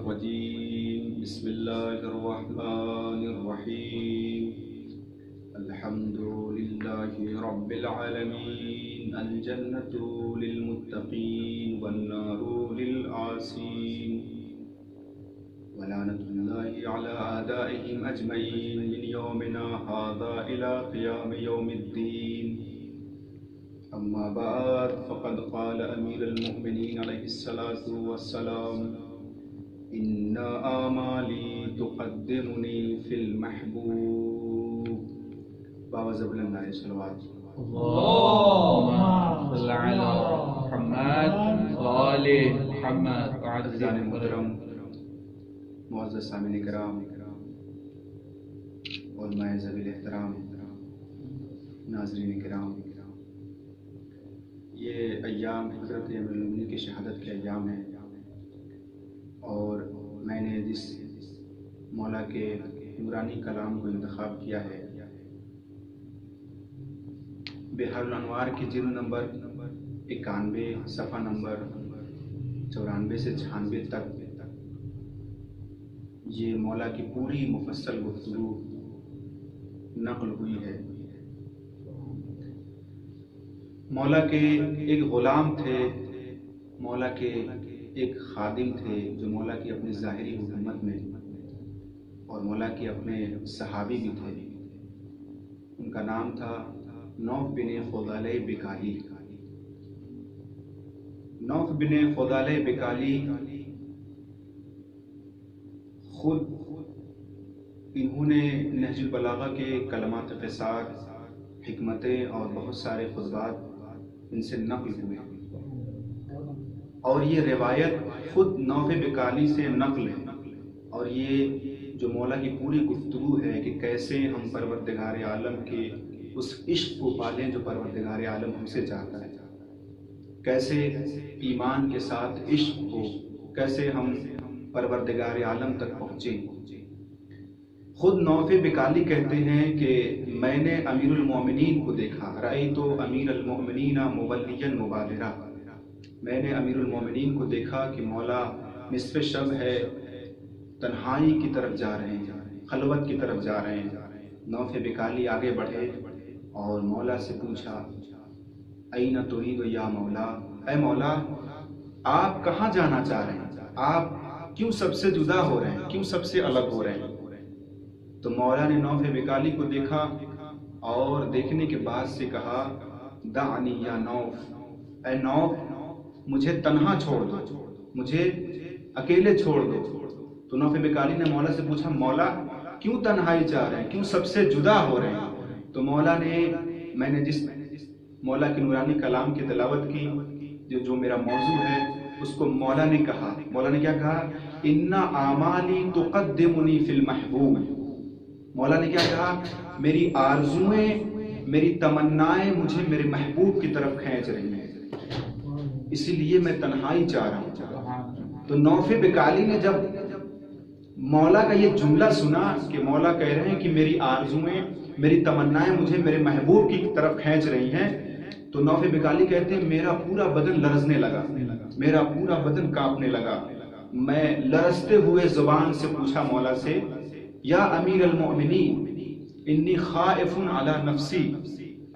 الرجيم بسم الله الرحمن الرحيم الحمد لله رب العالمين الجنة للمتقين والنار للعاصين ولعنة الله على أعدائهم أجمعين من يومنا هذا إلى قيام يوم الدين أما بعد فقد قال أمير المؤمنين عليه الصلاة والسلام إن آمالي تقدمني في المحبوب باوزب الله صلوات اللهم صل على محمد وآل محمد عزیزان محترم معزز سامعین کرام علماء ذوی الاحترام ناظرین کرام، یہ ایام حضرت امیر المومنین کی شہادت کے ایام ہیں، اور میں نے جس مولا کے نورانی کلام کو انتخاب کیا ہے بحر الانوار کی جلد نمبر 91 صفحہ نمبر 94 سے 96 تک یہ مولا کی پوری مفصل گفتگو نقل ہوئی ہے۔ مولا کے ایک غلام تھے، مولا کے ایک خادم تھے جو مولا کی اپنی ظاہری حکومت میں اور مولا کے اپنے صحابی بھی تھے۔ ان کا نام تھا نوف بن فضالہ بکالی۔ نوف بن فضالہ بکالی خود انہوں نے نہج البلاغہ کے کلمات قصار، حکمتیں اور بہت سارے خطبات ان سے نقل ہوئے، اور یہ روایت خود نوف بکالی سے نقل ہے، اور یہ جو مولا کی پوری گفتگو ہے کہ کیسے ہم پروردگار عالم کے اس عشق کو پالیں جو پروردگار عالم ہم سے چاہتا ہے، کیسے ایمان کے ساتھ عشق ہو، کیسے ہم پروردگار عالم تک پہنچیں۔ خود نوف بکالی کہتے ہیں کہ میں نے امیر المومنین کو دیکھا، رأیت امیر المومنین مولیاً مبادرہ، میں نے امیر المومنین کو دیکھا کہ مولا نصف شب ہے، تنہائی کی طرف جا رہے ہیں، خلوت کی طرف جا رہے ہیں۔ نوف بکالی آگے بڑھے اور مولا سے پوچھا این ترید یا مولا، اے مولا آپ کہاں جانا چاہ رہے ہیں، آپ کیوں سب سے جدا ہو رہے ہیں، کیوں سب سے الگ ہو رہے ہیں؟ تو مولا نے نوف بکالی کو دیکھا اور دیکھنے کے بعد سے کہا دعنی یا نوف، اے نوف مجھے تنہا چھوڑ دو، مجھے اکیلے چھوڑ دو۔ تو نوف بکالی نے مولا سے پوچھا مولا کیوں تنہائی چاہ رہے ہیں، کیوں سب سے جدا ہو رہے ہیں؟ تو مولا نے، میں نے جس مولا کے نورانی کلام کی تلاوت کی جو میرا موضوع ہے اس کو مولا نے کہا، مولا نے کیا کہا؟ ان اعمالی تقدمنی فی المحبوب۔ مولا نے کیا کہا؟ میری آرزویں، میری تمنائیں مجھے میرے محبوب کی طرف کھینچ رہی ہیں، اسی لیے میں تنہائی چاہ رہا ہوں۔ تو نوف بکالی نے جب مولا کا یہ جملہ سنا کہ مولا کہہ رہے ہیں کہ میری آرزویں، میری تمنائیں مجھے میرے محبوب کی طرف کھینچ رہی ہیں، تو نوف بکالی کہتے ہیں میرا پورا بدن لرزنے لگا، میرا پورا بدن کانپنے لگا۔ میں لرزتے ہوئے زبان سے پوچھا مولا سے یا امیر المؤمنین انی خائف علی نفسی،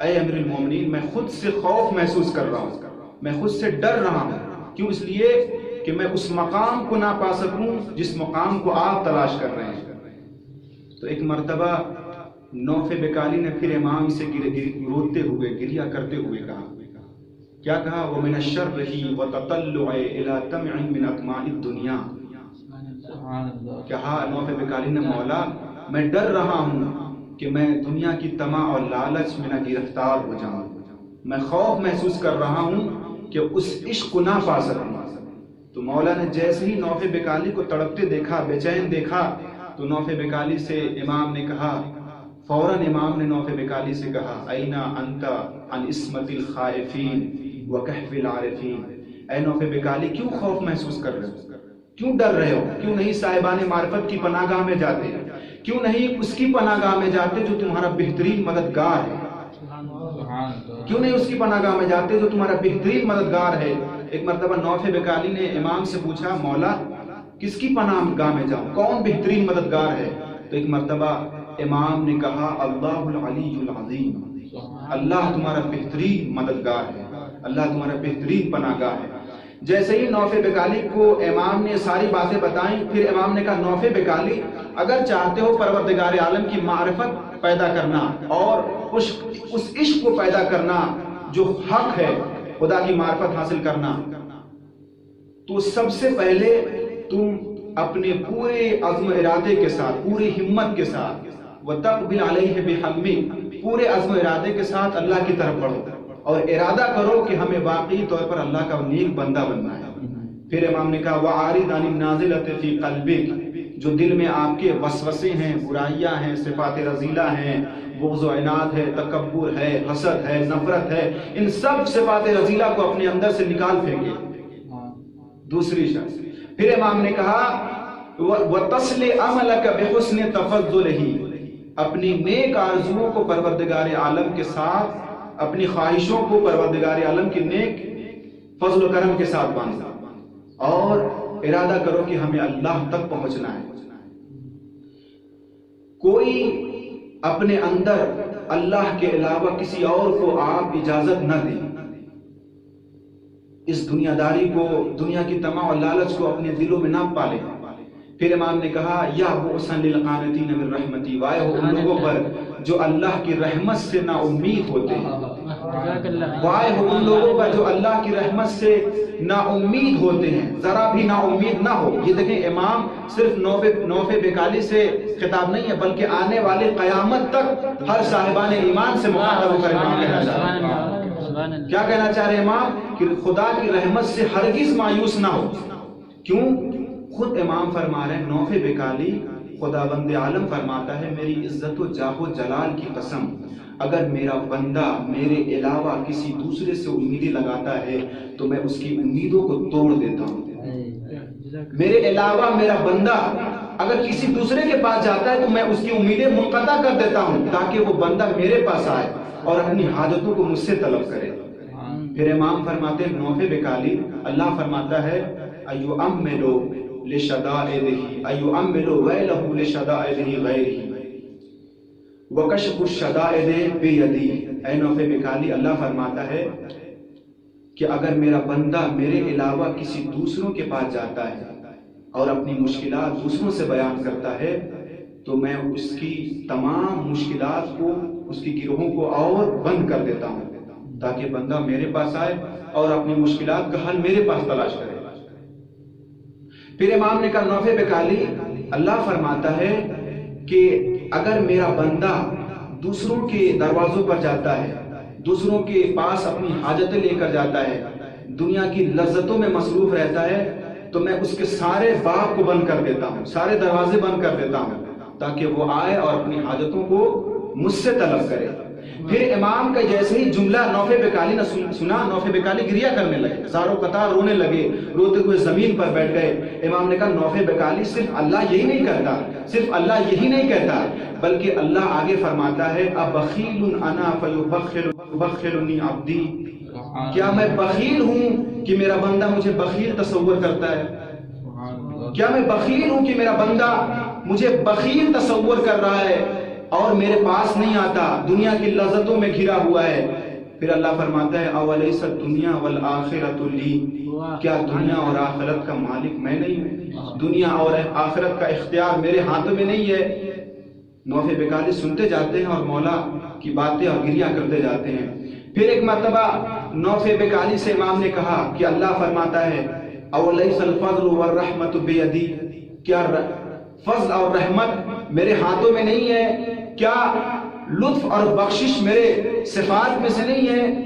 اے امیر المؤمنین میں خود سے خوف محسوس کر رہا ہوں، میں خود سے ڈر رہا ہوں، کیوں؟ اس لیے کہ میں اس مقام کو نہ پا سکوں جس مقام کو آپ تلاش کر رہے ہیں۔ تو ایک مرتبہ نوف بکالی نے پھر امام سے روتے ہوئے، گریہ کرتے ہوئے کہا، کیا کہا؟ وَمِنَ الشَّرِّ وَتَطَلُّعِ إِلَىٰ طَمْعٍ مِّنْ أَطْمَاعِ الدُّنْيَا۔ کہا نوف بکالی نے مولا میں ڈر رہا ہوں کہ میں دنیا کی طمع اور لالچ میں نہ گرفتار ہو جاؤں، میں خوف محسوس کر رہا ہوں کہ اس عشق کو نہ پا سکوں۔ تو مولا نے جیسے ہی نوف بکالی کو تڑپتے دیکھا، بے چین دیکھا، تو نوف بکالی سے امام نے کہا، فوراً امام نے نوف بکالی سے کہا این انت عن عصمت الخائفین وکہف العارفین، اے نوف بکالی کیوں خوف محسوس کر رہے ہو، کیوں ڈر رہے ہو؟ کیوں نہیں صاحبان معرفت کی پناہ گاہ میں جاتے؟ کیوں نہیں اس کی پناہ گاہ میں جاتے جو تمہارا بہترین مددگار ہے؟ کیوں نہیں اس کی پناہ گاہ میں جاتے جو تمہارا بہترین مددگار ہے؟ ایک مرتبہ نوف بکالی نے امام سے پوچھا مولا کس کی پناہ گاہ میں جاؤں؟ کون بہترین مددگار ہے؟ تو ایک مرتبہ امام نے کہا اللہ العلی العظیم، اللہ تمہارا بہترین مددگار ہے، اللہ تمہارا بہترین پناہ گاہ ہے۔ جیسے ہی نوفِ بکالی کو امام نے ساری باتیں بتائیں، پھر امام نے کہا نوفِ بکالی اگر چاہتے ہو پروردگار عالم کی معرفت پیدا کرنا اور اس عشق کو پیدا کرنا جو حق ہے، خدا کی معرفت حاصل کرنا، تو سب سے پہلے تم اپنے پورے عزم و ارادے کے ساتھ، پوری ہمت کے ساتھ، وَتَقْبِلْ عَلَيْهِ بِحَلْمِ، پورے عزم و ارادے کے ساتھ اللہ کی طرف بڑھو اور ارادہ کرو کہ ہمیں واقعی طور پر اللہ کا نیک بندہ بننا ہے۔ پھر امام نے کہا وَعَارِضْ عَنِ النَّازِلَةِ فِي قَلْبِكَ، جو دل میں آپ کے وسوسے ہیں، برائیاں ہیں، صفات رذیلہ ہیں، بغض و عناد ہے، تکبر ہے، حسد ہے، نفرت ہے، ان سب صفات رذیلہ کو اپنے اندر سے نکال پھینکے۔ دوسری شرط پھر امام نے کہا وَتَصْلِ عَمَلَكَ بِحُسْنِ تَفَضُّلِهِ، اپنی نیک آرزوؤں کو پروردگار عالم کے ساتھ، اپنی خواہشوں کو پروردگار عالم کے نیک فضل و کرم کے ساتھ باندھا اور ارادہ کرو کہ ہمیں اللہ تک پہنچنا ہے۔ کوئی اپنے اندر اللہ کے علاوہ کسی اور کو آپ اجازت نہ دیں، اس دنیا داری کو، دنیا کی طمع اور لالچ کو اپنے دلوں میں نہ پالیں۔ پھر امام نے کہا یا بؤسن للقانتین من رحمتی، وائے ہو ان لوگوں پر جو اللہ کی رحمت سے نا امید ہوتے ہیں، وائے ہو ان لوگوں پر جو اللہ کی رحمت سے نا امید ہوتے ہیں، ذرا بھی نا امید نہ ہو۔ یہ دیکھیں امام صرف نوفِ بکالی سے خطاب نہیں ہے بلکہ آنے والے قیامت تک ہر صاحبان ایمان سے مخاطب ہو کر امام کہنا چاہ رہے ہیں۔ کیا کہنا چاہ رہے ہیں امام؟ کہ خدا کی رحمت سے ہرگز مایوس نہ ہو۔ کیوں؟ خود امام فرما رہے ہیں نوفِ بکالی خداوند عالم فرماتا ہے میری عزت و جاہ و جلال کی قسم، اگر میرا بندہ میرے علاوہ کسی دوسرے سے امیدیں لگاتا ہے تو میں اس کی امیدوں کو توڑ دیتا ہوں۔ میرے علاوہ میرا بندہ اگر کسی دوسرے کے پاس جاتا ہے تو میں اس کی امیدیں منقطع کر دیتا ہوں تاکہ وہ بندہ میرے پاس آئے اور اپنی حاجتوں کو مجھ سے طلب کرے۔ پھر امام فرماتے ہیں نوفِ بکالی اللہ فرماتا ہے ایُؤَمِّلُ لِشَدَائِدِهِ ایُؤَمِّلُ وَيْلَهُ لِشَدَائِدِهِ غَيْرِهِ وَكَشْفُ الشَّدَائِدِ بِيَدِي، اے نوفِ بکالی اللہ فرماتا ہے کہ اگر میرا بندہ میرے علاوہ کسی دوسروں کے پاس جاتا ہے اور اپنی مشکلات دوسروں سے بیان کرتا ہے تو میں اس کی تمام مشکلات کو، اس کی گروہوں کو اور بند کر دیتا ہوں تاکہ بندہ میرے پاس آئے اور اپنی مشکلات کا حل میرے پاس تلاش کرے۔ پھر امام نے کہا نوفِ بکالی اللہ فرماتا ہے کہ اگر میرا بندہ دوسروں کے دروازوں پر جاتا ہے، دوسروں کے پاس اپنی حاجتیں لے کر جاتا ہے، دنیا کی لذتوں میں مصروف رہتا ہے تو میں اس کے سارے باب کو بند کر دیتا ہوں، سارے دروازے بند کر دیتا ہوں تاکہ وہ آئے اور اپنی حاجتوں کو مجھ سے طلب کرے۔ پھر امام کا جیسے ہی جملہ نوفِ بکالی نے سنا، نوفِ بکالی گریہ کرنے لگے، زاروں قطار رونے لگے، روتے ہوئے زمین پر بیٹھ گئے۔ امام نے کہا نوفِ بکالی صرف اللہ یہی نہیں کرتا، صرف اللہ یہی نہیں کہتا بلکہ اللہ آگے فرماتا ہے ابخیل انا فیبخلنی عبدی، کیا میں بخیل ہوں کہ میرا بندہ مجھے بخیل تصور کرتا ہے؟ کیا میں بخیل ہوں کہ میرا بندہ مجھے بخیل تصور کر رہا ہے اور میرے پاس نہیں آتا، دنیا کی لذتوں میں گھرا ہوا ہے؟ پھر اللہ فرماتا ہے اولیس الدنیا والآخرۃ لی، کیا دنیا اور آخرت کا مالک میں نہیں ہوں؟ دنیا اور آخرت کا اختیار میرے ہاتھوں میں نہیں ہے؟ نوفِ بکالی سنتے جاتے ہیں اور مولا کی باتیں اور گریہ کرتے جاتے ہیں۔ پھر ایک مرتبہ نوفِ بکالی سے امام نے کہا کہ اللہ فرماتا ہے اولیس الفضل والرحمت بیدی، کیا فضل اور رحمت میرے ہاتھوں میں نہیں ہے؟ کیا لطف اور بخشش میرے صفات میں سے نہیں ہے؟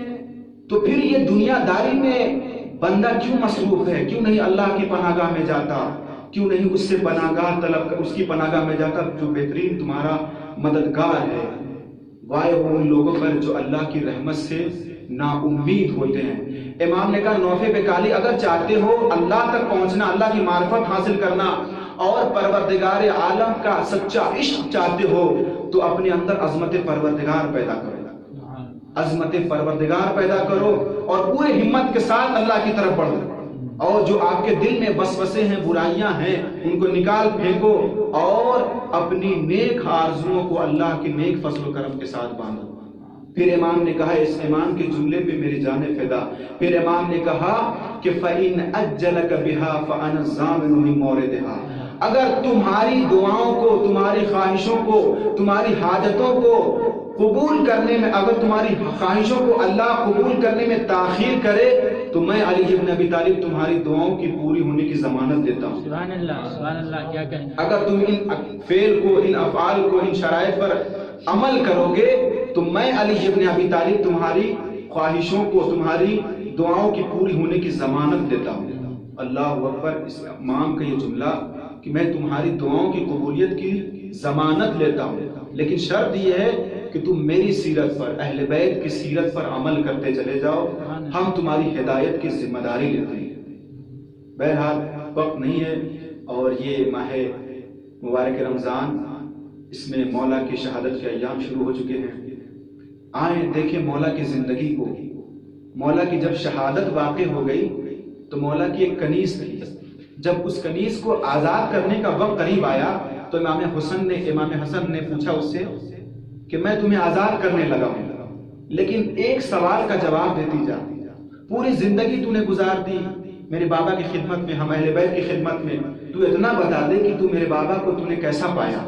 تو پھر یہ دنیا داری میں بندہ کیوں مصروف ہے؟ کیوں نہیں اللہ کی پناہ گاہ میں جاتا؟ کیوں نہیں اس سے پناہ گاہ طلب کر اس کی پناہ گاہ میں جاتا جو بہترین تمہارا مددگار ہے؟ وائے ہو ان لوگوں پر جو اللہ کی رحمت سے نا امید ہوتے ہیں۔ امام نے کہا نوفِ بکالی اگر چاہتے ہو اللہ تک پہنچنا، اللہ کی معرفت حاصل کرنا اور پروردگار عالم کا سچا عشق چاہتے ہو تو اپنے اندر عظمت پروردگار پیدا کرو، عظمت پروردگار پیدا کرو اور پورے ہمت کے ساتھ اللہ کی طرف بڑھو اور جو آپ کے دل میں وسوسے ہیں، برائیاں ہیں، ان کو نکال پھینکو اور اپنی نیک آرزوؤں کو اللہ کے نیک فضل و کرم کے ساتھ باندھو۔ پھر امام نے کہا، اس امام کے جملے پہ میری جان فدا، پھر امام نے کہا کہ فَإِنْ أَجَّلَكَ بِهَا فَأَنَا الضَّامِنُ لِمَوْرِدِهَا، اگر تمہاری دعاؤں کو، تمہاری خواہشوں کو، تمہاری حاجتوں کو قبول کرنے میں، اگر تمہاری خواہشوں کو اللہ قبول کرنے میں تاخیر کرے تو میں علی ابن ابی طالب تمہاری دعاؤں کی پوری ہونے کی ضمانت دیتا ہوں۔ سبحان اللہ، سبحان اللہ، کیا کہیں۔ اگر تم ان فعل کو، ان افعال کو، ان شرائط پر عمل کرو گے تو میں علی ابن ابی طالب تمہاری خواہشوں کو، تمہاری دعاؤں کی پوری ہونے کی ضمانت دیتا ہوں۔ اللہ اکبر، اس امام کا یہ جملہ کہ میں تمہاری دعاؤں کی قبولیت کی ضمانت لیتا ہوں، لیکن شرط یہ ہے کہ تم میری سیرت پر، اہل بیت کی سیرت پر عمل کرتے چلے جاؤ، ہم تمہاری ہدایت کی ذمہ داری لیتے ہیں۔ بہرحال وقت نہیں ہے، اور یہ ماہ مبارک رمضان، اس میں مولا کی شہادت کے ایام شروع ہو چکے ہیں۔ آئیں دیکھیں مولا کی زندگی کو۔ مولا کی جب شہادت واقع ہو گئی تو مولا کی ایک کنیز تھی، جب اس کنیز کو آزاد کرنے کا وقت قریب آیا تو امام حسن نے پوچھا اس سے کہ میں تمہیں آزاد کرنے لگا ہوں، لیکن ایک سوال کا جواب دیتی جا، پوری زندگی تو نے گزار دی میرے بابا کی خدمت میں، ہم اہل بیت کی خدمت میں، تو اتنا بتا دے کہ تو میرے بابا کو تو نے کیسا پایا؟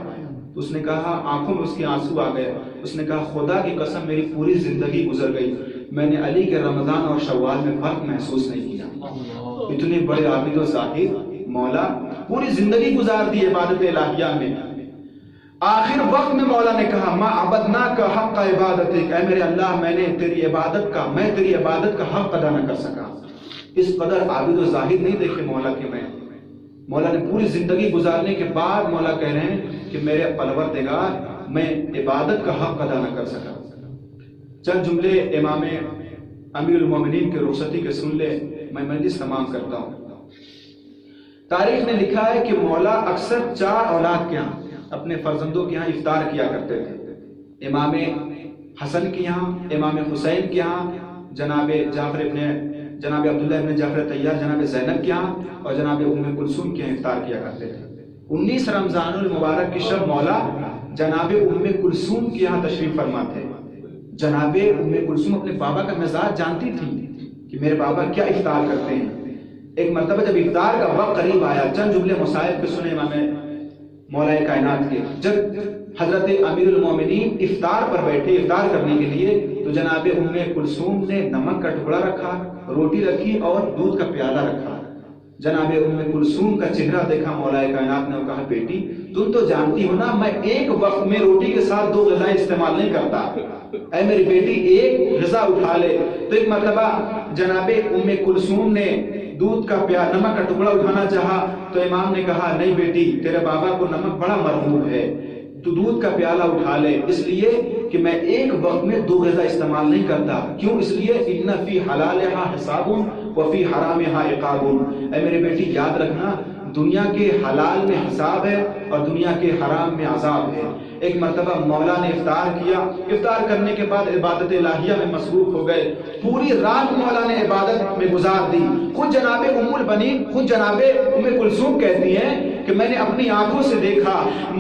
تو اس نے کہا، آنکھوں میں اس کے آنسو آ گئے، اس نے کہا خدا کی قسم میری پوری زندگی گزر گئی، میں نے علی کے رمضان اور شوال میں فرق محسوس نہیں کیا۔ اتنے بڑے عابد و زاہد مولا پوری زندگی گزار دی عبادت الہیہ میں، آخر وقت میں مولا نے کہا ما عبدناک حق عبادتک، اے میرے اللہ میں تیری عبادت کا حق ادا نہ کر سکا۔ اس قدر عابد و زاہد نہیں دیکھے مولا کے میں۔ مولا نے پوری زندگی گزارنے کے بعد مولا کہہ رہے ہیں کہ میرے پروردگار میں عبادت کا حق ادا نہ کر سکا۔ چند جملے امام امیر المومنین کے رخصتی کے سن لے، میں مجلس تمام کرتا ہوں۔ تاریخ نے لکھا ہے کہ مولا اکثر 4 اولاد کے ہاں، اپنے فرزندوں کے ہاں افطار کیا کرتے تھے۔ امام حسن کے یہاں، امام حسین کے یہاں، جناب عبداللہ ابن جعفر طیار، جناب زینب کے یہاں اور جناب ام کلثوم کے یہاں افطار کیا کرتے تھے۔ 19 رمضان المبارک کی شب مولا جناب ام کلثوم کے یہاں تشریف فرما تھے۔ جناب ام کلثوم اپنے بابا کا مزاج جانتی تھی کہ میرے بابا کیا افطار کرتے ہیں۔ ایک مرتبہ جب افطار کا وقت قریب آیا، چند جملے مصائب کے سنے امام مولا کائنات کے، جب حضرت امیر المومنین افطار پر بیٹھے افطار کرنے کے لیے تو جناب ام کلثوم نے نمک کا ٹکڑا رکھا، روٹی رکھی اور دودھ کا پیالہ رکھا۔ جناب ام کلثوم کا چہرہ دیکھا مولا کائنات نے اور کہا بیٹی تم تو جانتی ہو نا میں ایک وقت میں روٹی کے ساتھ 2 غذائیں استعمال نہیں کرتا، اے میری بیٹی ایک غذا اٹھا لے۔ تو ایک مرتبہ جناب ام کلثوم نے دودھ کا نمک کا ٹکڑا اٹھانا چاہا تو امام نے کہا نہیں بیٹی تیرے بابا کو نمک بڑا مرغوب ہے، تو دودھ کا پیالہ اٹھا لے، اس لیے کہ میں ایک وقت میں 2 غذا استعمال نہیں کرتا۔ کیوں؟ اس لیے ان فی حلالہا حساب وفی حرامہا عقاب۔ اے میرے بیٹی یاد رکھنا دنیا کے حلال میں حساب ہے اور دنیا کے حرام میں عذاب ہے۔ ایک مرتبہ مولا نے افطار کیا، افطار کرنے کے بعد عبادت الہیہ میں مصروف ہو گئے، پوری رات مولا نے عبادت میں گزار دی۔ خود جناب ام البنین، خود جناب ام کلثوم کہتی ہیں کہ میں نے اپنی آنکھوں سے دیکھا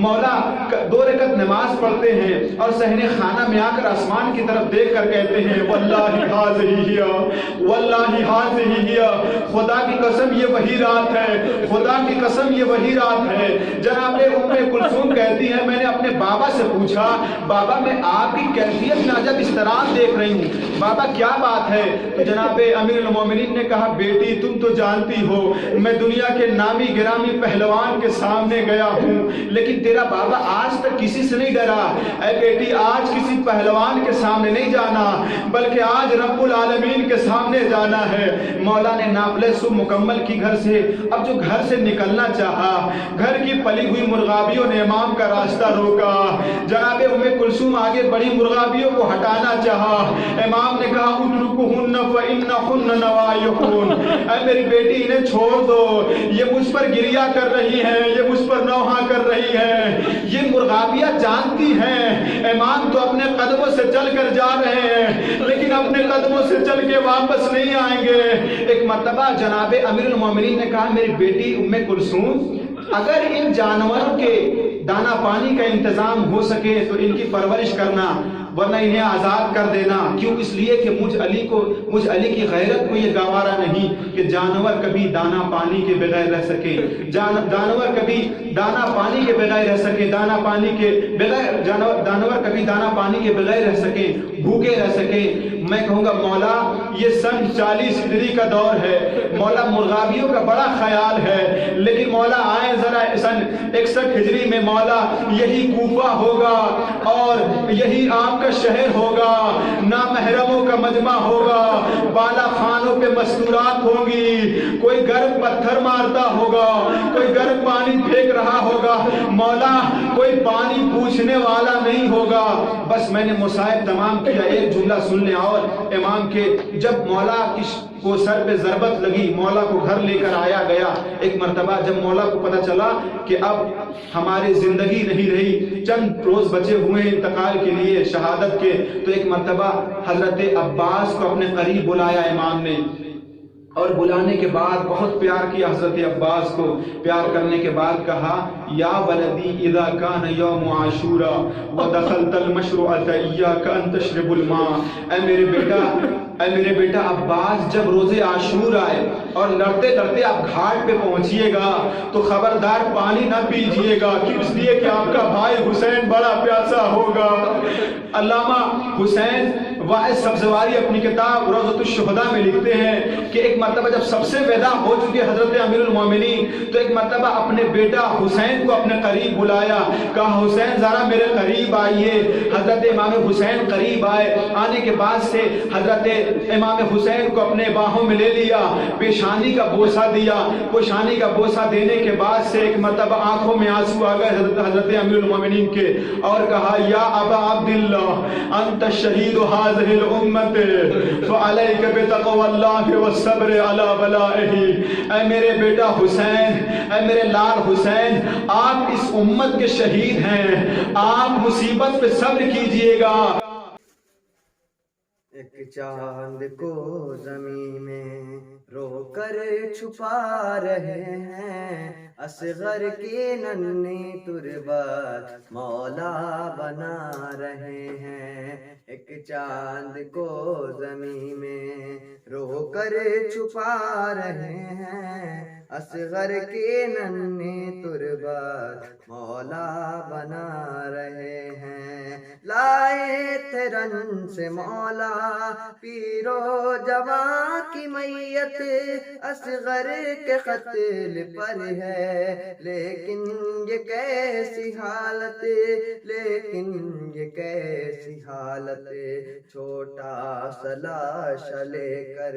مولا 2 رکعت نماز پڑھتے ہیں اور صحن خانہ میں آ کر آسمان کی طرف دیکھ کر کہتے ہیں واللہ حاذہ ہی، واللہ حاذہ ہی، خدا کی قسم یہ وہی رات ہے، خدا کی قسم یہ وہی رات ہے۔ جناب ام کلثوم کہتی ہیں میں نے اپنے بابا سے پوچھا بابا میں آپ کی کیفیت میں عجب اضطراب دیکھ رہی ہوں، بابا کیا بات ہے؟ تو جناب امیر المومنین نے کہا بیٹی تم تو جانتی ہو میں دنیا کے نامی گرامی پہلوان کے سامنے گیا ہوں لیکن تیرا بابا آج تک کسی سے نہیں ڈرا۔ اے بیٹی آج کسی پہلوان کے سامنے نہیں جانا بلکہ آج رب العالمین کے سامنے جانا ہے۔ مولا نے نافلہ صبح مکمل کی گھر سے، اب جو گھر سے نکلنا چاہا گھر کی پلی ہوئی مرغابیوں نے امام کا راستہ روکا۔ جناب ام کلثوم آگے بڑی مرغابیوں کو ہٹانا چاہا، امام نے کہا اترکوہن فإنہن نوائحون، اے میری بیٹی انہیں چھوڑ دو، یہ مجھ پر گریہ کر رہی ہیں، یہ مجھ پر نوحہ کر رہی ہیں، یہ مرغابیاں جانتی ہے امام تو اپنے قدموں سے چل کر جا رہے ہیں لیکن اپنے قدموں سے چل کے واپس نہیں آئیں گے۔ ایک مرتبہ جناب امیر المومنین نے کہا میری بیٹی ام کلثوم اگر ان جانوروں کے دانا پانی کا انتظام ہو سکے تو ان کی پرورش کرنا ورنہ انہیں آزاد کر دینا۔ کیوں؟ اس لیے کہ مجھ علی کی غیرت کو یہ گوارا نہیں کہ جانور کبھی دانا پانی کے بغیر رہ سکے، جانور کبھی دانا پانی کے بغیر رہ سکے، جانور کبھی دانا پانی کے بغیر رہ سکے، بھوکے رہ سکے۔ میں کہوں گا مولا یہ سن 40 ہجری کا دور ہے، مولا مرغابیوں کا بڑا خیال ہے، لیکن مولا آئے ذرا سن 61 ہجری میں مولا یہی کوفہ ہوگا اور یہی آپ کا شہر ہوگا، نامحرموں کا مجمع ہوگا، بالا خانوں پہ مستورات ہوں گی، کوئی گرم پتھر مارتا ہوگا، کوئی گرم پانی پھینک رہا ہوگا، مولا کوئی پانی پوچھنے والا نہیں ہوگا۔ بس میں نے مصائب تمام کیا، ایک جملہ سن لیں اور امام کے جب مولا کو سر پہ ضربت لگی، مولا کو گھر لے کر آیا گیا۔ ایک مرتبہ جب مولا کو پتہ چلا کہ اب ہماری زندگی نہیں رہی، چند روز بچے ہوئے انتقال کے لیے شہادت کے، تو ایک مرتبہ حضرت عباس کو اپنے قریب بلایا امام نے، اور بلانے کے بعد بہت پیار کیا حضرت عباس کو۔ پیار کرنے کے بعد کہا یا ولدی اذا کان یوم عاشورا ودخلت المشروعۃ ایاک ان تشرب الماء، اے میرے بیٹا عباس جب روز عاشور آئے اور لڑتے لڑتے آپ گھاٹ پہ پہنچیے گا تو خبردار پانی نہ پیجیے گا، کیوں؟ اس لیے کہ آپ کا بھائی حسین بڑا پیاسا ہوگا۔ علامہ حسین واعظ سبزواری اپنی کتاب روضۃ الشہداء میں لکھتے ہیں کہ ایک مرتبہ جب سب سے وداع ہو چکی حضرت امیر المومنین تو ایک مرتبہ اپنے بیٹا حسین کو اپنے قریب بلایا، کہا حسین ذرا میرے قریب آئیے۔ حضرت امام حسین قریب آئے، آنے کے بعد سے حضرت امام حسین کو اپنے باہوں میں لے لیا، پیشانی کا بوسہ دیا، پیشانی کا بوسہ دینے کے بعد سے ایک مرتبہ آنکھوں میں آنسو آ گئے حضرت امیر المومنین کے، اور کہا یا ابا عبداللہ انت شہید هذه الامت فعلیک بتقوی اللہ والصبر علی بلائہ۔ اے میرے بیٹا حسین، اے میرے لال حسین، آپ اس امت کے شہید ہیں، آپ مصیبت پہ صبر کیجئے گا۔ ایک چاند کو زمین میں رو کر چھپا رہے ہیں، اصغر کے ننھے تربت مولا بنا رہے ہیں۔ ایک چاند کو زمین میں رو کر چھپا رہے ہیں، اصغر کے ننھے تربت مولا بنا رہے ہیں۔ لائے تھے رن سے مولا پیرو جوان کی میت، اصغر کے قتل پر ہے لیکن یہ کیسی حالت، لیکن یہ کیسی حالت، چھوٹا سا لاش لے کر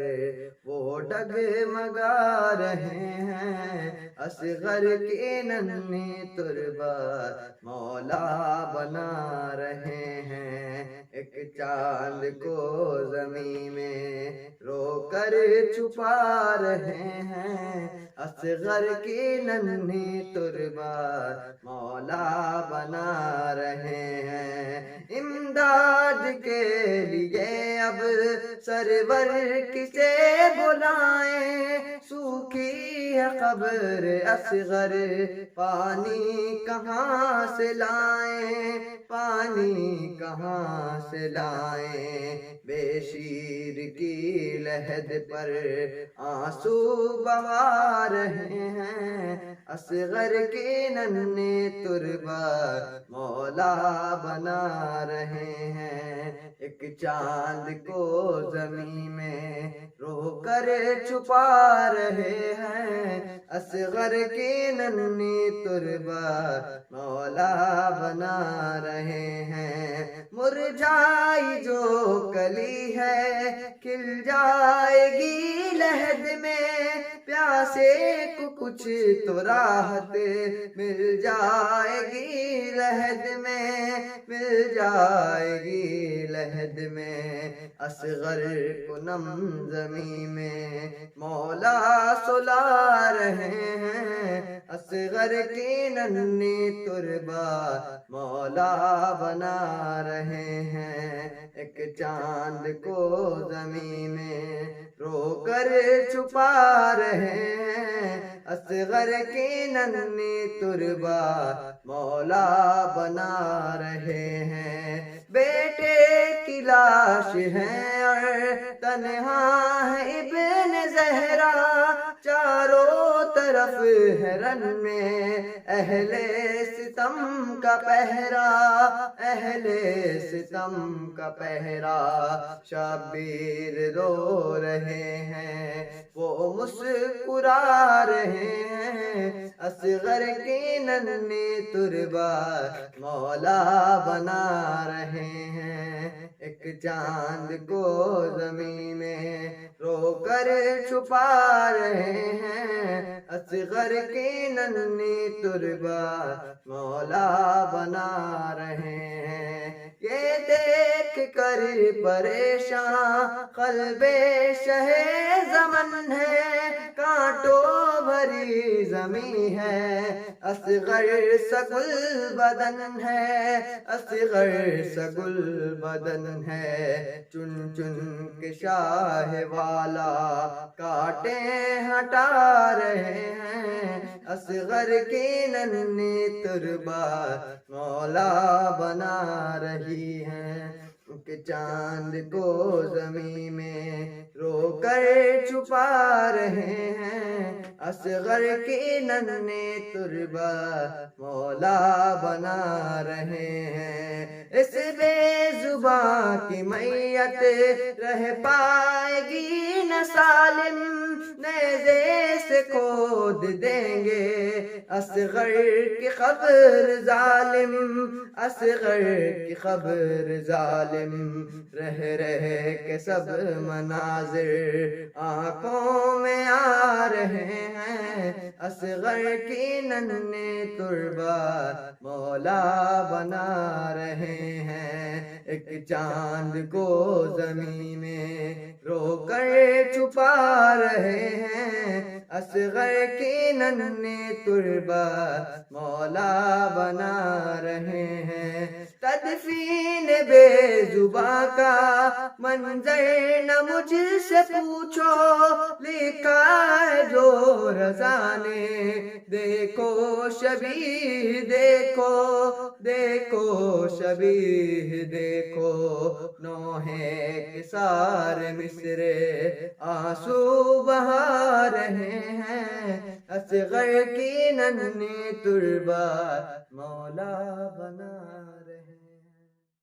وہ ڈگمگا رہے ہیں، اصغر کے ننھے تربت مولا بنا رہے ہیں۔ ایک چاند کو زمین میں رو کر چھپا رہے ہیں، اصغر کے ننھے تربت مولا بنا رہے ہیں۔ امداد کے لیے اب سرور کسے بلائیں، سوکھی ہے قبر اصغر، پانی کہاں سے لائیں، پانی کہاں سے لائیں۔ بے شیر کی لحد پر آنسو بہا رہے ہیں، اصغر کے ننھے تربت مولا بنا رہے ہیں۔ ایک چاند کو زمین میں رو کر چھپا رہے ہیں، اصغر کے ننھے تربت مولا بنا رہے ہیں۔ مرجائی جو کلی ہے کھل جائے گی لہد میں، پیاسے کو کچھ تو راحت مل جائے گی لہد میں، مل جائے گی لحد میں اصغر کو نم زمین میں مولا سلا رہے ہیں، اصغر کی ننھی تربا مولا بنا رہے ہیں، ایک چاند کو زمین میں رو کر چھپا رہے ہیں، اصغر کی ننھی تربا مولا بنا رہے ہیں، بیٹے کی لاش ہے اور تنہا ہے ابن زہرا، چاروں طرف ہے رن میں اہل ستم کا پہرا، اہل ستم کا پہرا، شبیر رو رہے ہیں وہ مسکرا رہے ہیں، اصغر کی ننھی تربا مولا بنا رہے ہیں، ایک چاند کو زمین میں رو کر چھپا رہے ہیں، اصغر کی ننھی تربا مولا بنا رہے ہیں، یہ دیکھ کر پریشان قلب شہ زمن ہے، کانٹوں بھری زمین ہے، اصغر سگل بدن ہے، اصغر سگل بدن ہے، چن چن کے شاہ والا کاٹے ہٹا رہے ہیں، اصغر کی ننھی تربا مولا بنا رہی ہے، کہ چاند کو زمین میں رو کر چھپا رہے ہیں، اصغر کی ننھی تربا مولا بنا رہے ہیں، اس بے زباں کی میت رہ پائے گی نہ سالم، نیزے سے کھود دیں گے اصغر کی قبر ظالم، اصغر کی قبر ظالم، رہ رہ کے سب مناظر آنکھوں میں آ رہے ہیں، اصغر کی ننھی تربا مولا بنا رہے ہیں، ایک چاند کو زمین میں رو کر چھپا رہے ہیں، اصغر کی ننھی تربا مولا بنا رہے ہیں، تدفین بے زباں کا منظر نہ مجھ سے پوچھو، لکھا ہے جو رضا نے، دیکھو شبیہ دیکھو، دیکھو شبیہ دیکھو، نوح کے سارے مصرے آنسو بہا رہے ہیں، اصغر کی ننھی تربا مولا بنا